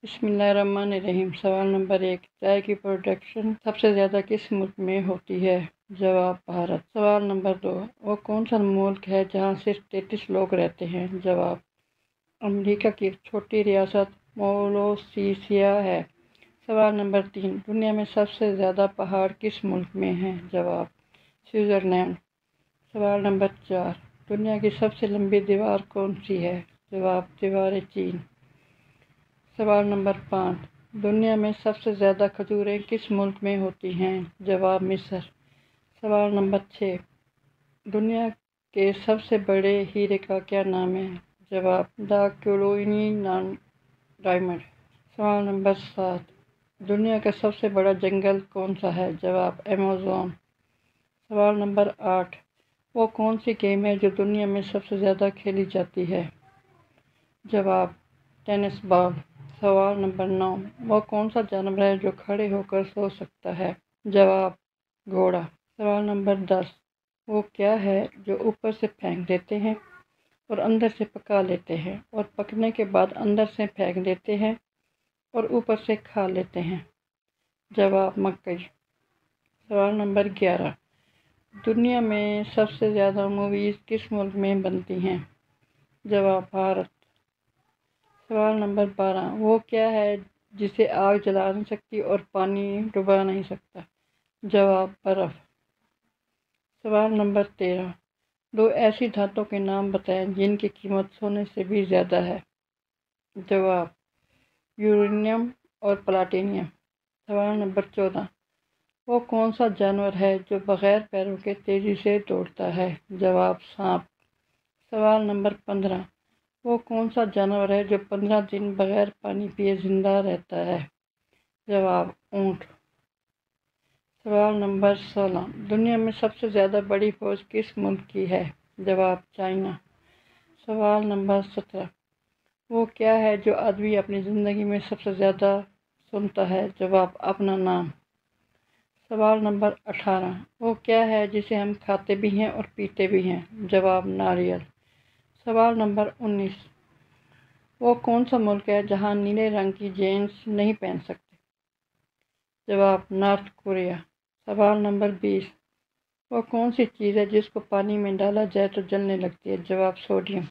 بسم اللہ الرحمن الرحیم۔ سوال نمبر 1، چائے کی پروڈکشن سب سے زیادہ کس ملک میں ہوتی ہے؟ جواب: بھارت۔ سوال نمبر 2، وہ کون سا ملک ہے جہاں صرف 33 لوگ رہتے ہیں؟ جواب: امریکہ کی ایک چھوٹی ریاست موروسیس ہے۔ سوال نمبر 3، دنیا میں سب سے زیادہ پہاڑ کس ملک میں ہیں؟ جواب: سوئٹزرلینڈ۔ سوال نمبر 4، دنیا کی سب سے لمبی دیوار کون سی ہے؟ جواب: دیوار چین۔ سوال نمبر 5، دنیا میں سب سے زیادہ کھجوریں کس ملک میں ہوتی ہیں؟ جواب: مصر۔ سوال نمبر 6، دنیا کے سب سے بڑے ہیرے کا کیا نام ہے؟ جواب: دا کیولونیئن ڈائمنڈ۔ سوال نمبر 7، دنیا کا سب سے بڑا جنگل کون سا ہے؟ جواب: ایمیزون۔ سوال نمبر 8، وہ کون سی گیم ہے جو دنیا میں سب سے زیادہ کھیلی جاتی ہے؟ جواب: ٹینس بال۔ سوال نمبر 9، وہ کون سا جانور ہے جو کھڑے ہو کر سو سکتا ہے؟ جواب: گھوڑا۔ سوال نمبر 10، وہ کیا ہے جو اوپر سے پھینک دیتے ہیں اور اندر سے پکا لیتے ہیں اور پکنے کے بعد اندر سے پھینک دیتے ہیں اور اوپر سے کھا لیتے ہیں؟ جواب: مکئی۔ سوال نمبر 11، دنیا میں سب سے زیادہ موویز کس ملک میں بنتی ہیں؟ جواب: بھارت۔ سوال نمبر 12، وہ کیا ہے جسے آگ جلا نہیں سکتی اور پانی ڈبا نہیں سکتا؟ جواب: برف۔ سوال نمبر 13، دو ایسی دھاتوں کے نام بتائیں جن کی قیمت سونے سے بھی زیادہ ہے؟ جواب: یورینیم اور پلاٹینیم۔ سوال نمبر 14، وہ کون سا جانور ہے جو بغیر پیروں کے تیزی سے دوڑتا ہے؟ جواب: سانپ۔ سوال نمبر 15، وہ کون سا جانور ہے جو 15 دن بغیر پانی پیے زندہ رہتا ہے؟ جواب: اونٹ۔ سوال نمبر 16، دنیا میں سب سے زیادہ بڑی فوج کس ملک کی ہے؟ جواب: چائنا۔ سوال نمبر 17، وہ کیا ہے جو آدمی اپنی زندگی میں سب سے زیادہ سنتا ہے؟ جواب: اپنا نام۔ سوال نمبر 18، وہ کیا ہے جسے ہم کھاتے بھی ہیں اور پیتے بھی ہیں؟ جواب: ناریل۔ سوال نمبر 19، وہ کون سا ملک ہے جہاں نیلے رنگ کی جینس نہیں پہن سکتے؟ جواب: نارتھ کوریا۔ سوال نمبر 20، وہ کون سی چیز ہے جس کو پانی میں ڈالا جائے تو جلنے لگتی ہے؟ جواب: سوڈیم۔